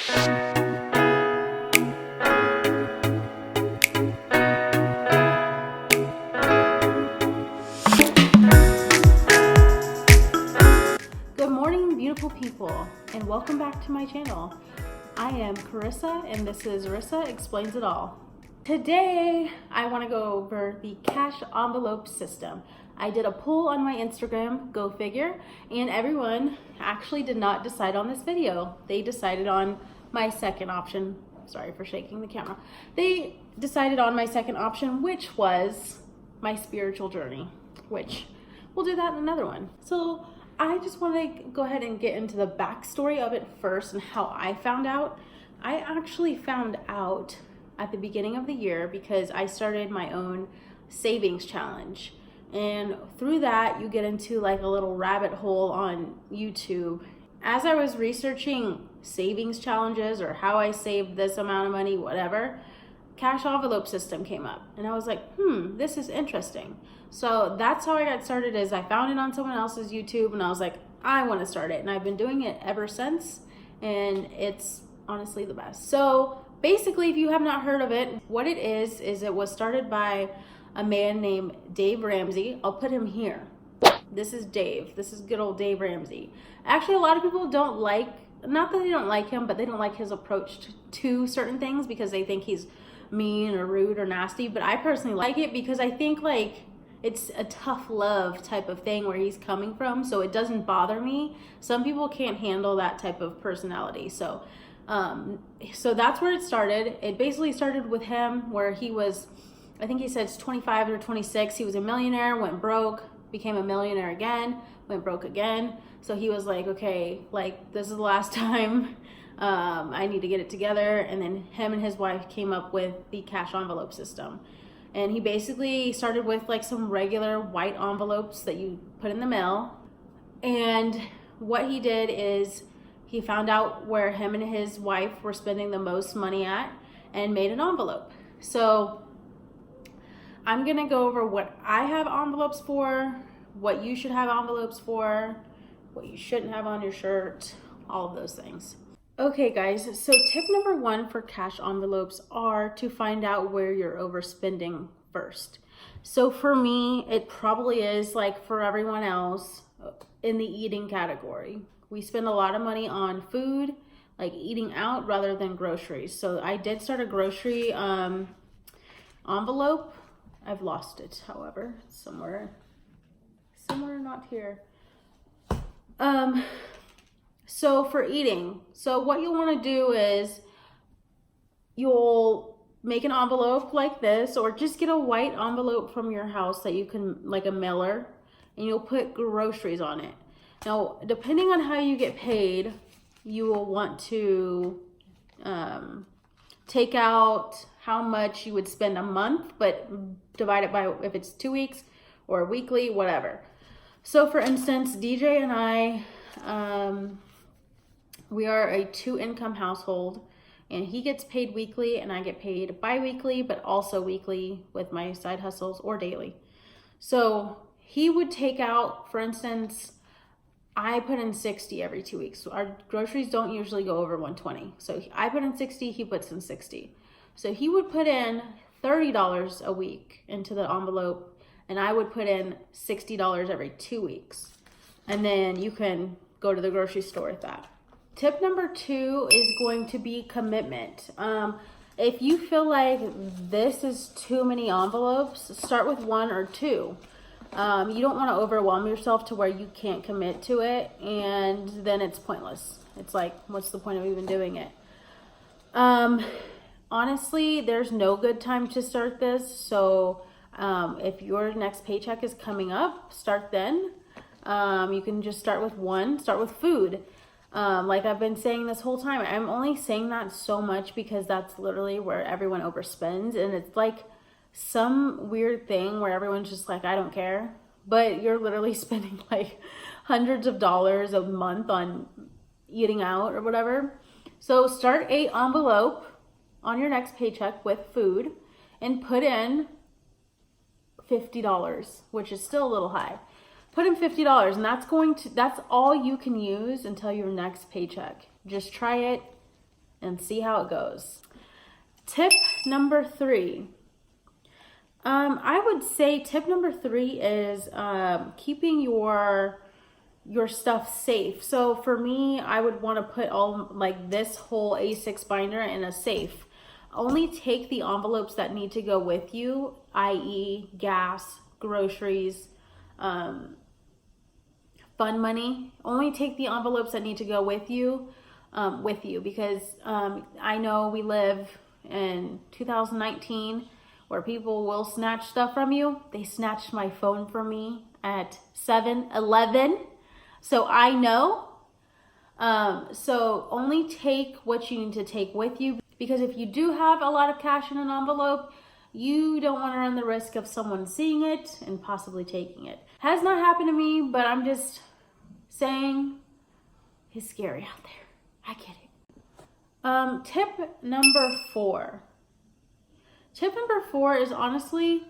Good morning, beautiful people, and welcome back to my channel. I am Carissa, and this is Rissa Explains It All. Today, I want to go over the cash envelope system. I did a poll on my Instagram, go figure, and everyone actually did not decide on this video. They decided on my second option. Sorry for shaking the camera. They decided on my second option, which was my spiritual journey, which we'll do that in another one. So I just want to go ahead and get into the backstory of it first and how I found out. I actually found out at the beginning of the year because I started my own savings challenge. And through that, you get into like a little rabbit hole on YouTube. As I was researching savings challenges or how I saved this amount of money, whatever, cash envelope system came up. And I was like, this is interesting. So that's how I got started. Is I found it on someone else's YouTube and I was like, I want to start it. And I've been doing it ever since. And it's honestly the best. So basically, if you have not heard of it, what it is it was started by a man named Dave Ramsey. I'll put him here. This is Dave. This is good old Dave Ramsey. Actually, a lot of people don't like, not that they don't like him, but they don't like his approach to certain things because they think he's mean or rude or nasty. But I personally like it because I think like it's a tough love type of thing where he's coming from, so it doesn't bother me. Some people can't handle that type of personality. So that's where it started. It basically started with him where he was, I think he said it's 25 or 26. He was a millionaire, went broke, became a millionaire again, went broke again. So he was like, okay, like this is the last time. I need to get it together. And then him and his wife came up with the cash envelope system. And he basically started with like some regular white envelopes that you put in the mail. And what he did is he found out where him and his wife were spending the most money at and made an envelope. So I'm going to go over what I have envelopes for, what you should have envelopes for, what you shouldn't have on your shirt, all of those things. Okay guys, so tip number one for cash envelopes are to find out where you're overspending first. So for me, it probably is like for everyone else in the eating category. We spend a lot of money on food, like eating out rather than groceries. So I did start a grocery envelope. I've lost it, however, somewhere not here. So for eating, so what you'll want to do is you'll make an envelope like this, or just get a white envelope from your house that you can, like a mailer, and you'll put groceries on it. Now, depending on how you get paid, you will want to take out how much you would spend a month, but divide it by if it's 2 weeks or weekly, whatever. So for instance, DJ and I, we are a 2-income household, and he gets paid weekly and I get paid bi-weekly, but also weekly with my side hustles or daily. So he would take out, for instance, I put in 60 every 2 weeks. Our groceries don't usually go over 120. So I put in 60, he puts in 60. So he would put in $30 a week into the envelope, and I would put in $60 every 2 weeks. And then you can go to the grocery store with that. Tip number two is going to be commitment. If you feel like this is too many envelopes, start with 1 or 2. You don't want to overwhelm yourself to where you can't commit to it, and then it's pointless. It's like, what's the point of even doing it? Honestly, there's no good time to start this. So if your next paycheck is coming up, start then. You can just start with 1, start with food. Like I've been saying this whole time, I'm only saying that so much because that's literally where everyone overspends, and it's like some weird thing where everyone's just like, I don't care, but you're literally spending like hundreds of dollars a month on eating out or whatever. So start a envelope on your next paycheck with food and put in $50, which is still a little high. Put in $50, and that's all you can use until your next paycheck. Just try it and see how it goes. Tip number 3. I would say tip number 3 is keeping your stuff safe. So for me, I would want to put all like this whole A6 binder in a safe. Only take the envelopes that need to go with you, i.e. gas, groceries, fun money. Only take the envelopes that need to go with you because I know we live in 2019 where people will snatch stuff from you. They snatched my phone from me at 7-Eleven. So I know. So only take what you need to take with you, because if you do have a lot of cash in an envelope, you don't want to run the risk of someone seeing it and possibly taking it. Has not happened to me, but I'm just saying it's scary out there. I get it. Tip number 4. Tip number 4 is honestly,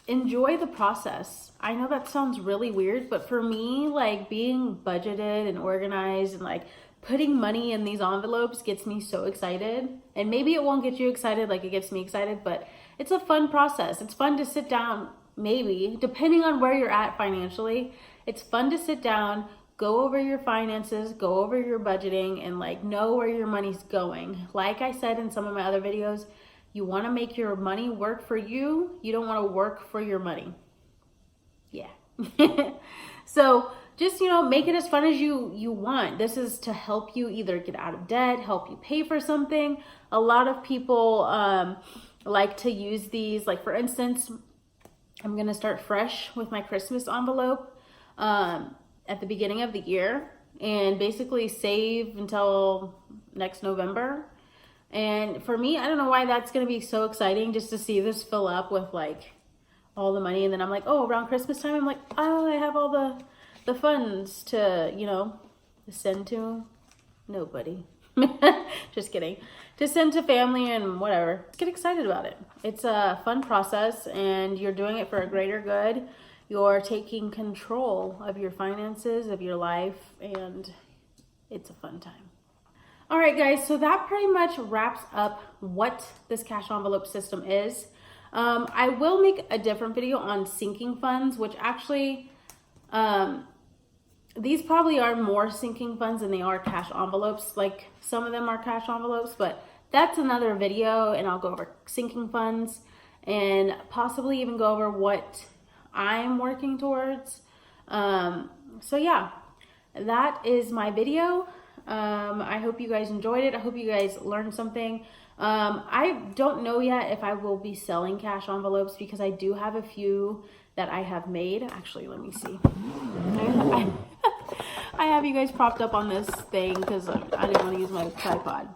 enjoy the process. I know that sounds really weird, but for me, like being budgeted and organized and like putting money in these envelopes gets me so excited. And maybe it won't get you excited like it gets me excited, but it's a fun process. It's fun to sit down, maybe, depending on where you're at financially. It's fun to sit down, go over your finances, go over your budgeting, and like know where your money's going. Like I said in some of my other videos, you want to make your money work for you. You don't want to work for your money. Yeah. So just, make it as fun as you want. This is to help you either get out of debt, help you pay for something. A lot of people like to use these. Like for instance, I'm going to start fresh with my Christmas envelope at the beginning of the year and basically save until next November. And for me, I don't know why that's going to be so exciting just to see this fill up with like all the money. And then I'm like, oh, around Christmas time, I'm like, oh, I have all the funds to, send to nobody. Just kidding. To send to family and whatever. Get excited about it. It's a fun process and you're doing it for a greater good. You're taking control of your finances, of your life, and it's a fun time. All right, guys, so that pretty much wraps up what this cash envelope system is. I will make a different video on sinking funds, which actually, these probably are more sinking funds than they are cash envelopes. Like some of them are cash envelopes, but that's another video, and I'll go over sinking funds and possibly even go over what I'm working towards. So yeah, that is my video. I hope you guys enjoyed it. I hope you guys learned something. I don't know yet if I will be selling cash envelopes because I do have a few that I have made. Actually, let me see. I have you guys propped up on this thing because I didn't want to use my tripod.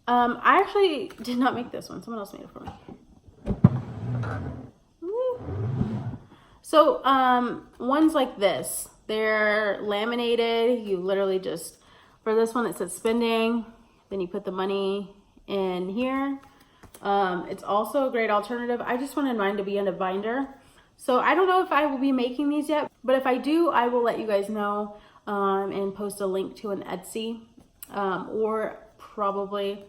I actually did not make this one. Someone else made it for me. So, ones like this, they're laminated. You literally just, for this one it says spending, then you put the money in here. It's also a great alternative. I just wanted mine to be in a binder. So I don't know if I will be making these yet, but if I do, I will let you guys know, and post a link to an Etsy, or probably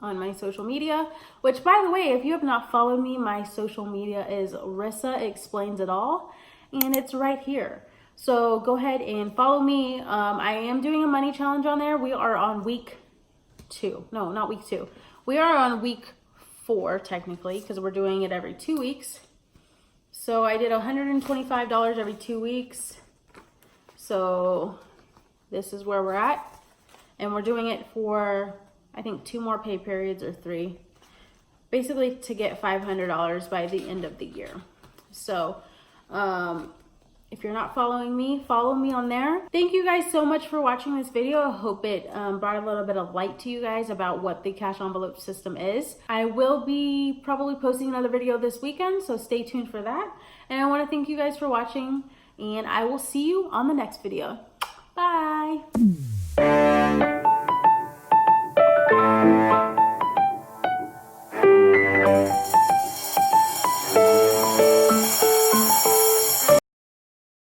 on my social media, which by the way, if you have not followed me, my social media is Rissa Explains It All, and it's right here. So go ahead and follow me. I am doing a money challenge on there. We are on week 2. No, not week 2. We are on week 4 technically, because we're doing it every 2 weeks. So I did $125 every 2 weeks. So this is where we're at, and we're doing it for, I think, 2 more pay periods or 3, basically to get $500 by the end of the year. So if you're not following me, follow me on there. Thank you guys so much for watching this video. I hope it brought a little bit of light to you guys about what the cash envelope system is. I will be probably posting another video this weekend, so stay tuned for that. And I want to thank you guys for watching, and I will see you on the next video. Bye.